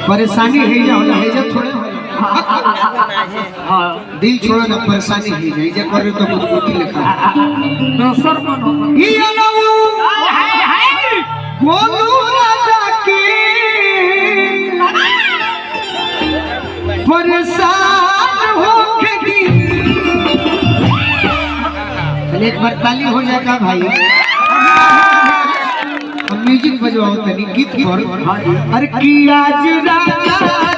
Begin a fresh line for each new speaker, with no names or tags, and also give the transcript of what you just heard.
परेशानी है जा थोड़े दिल छोड़ो ना, परेशानी है जा करे तो कुछ बुद्धि लिखा दोसर मन ही अलऊ गोलू राजा के परेशान होके दी। एक बार ताली हो जाएगा भाई, म्यूजिक बजवाओ तनी गीत पर। अरे की आज राजा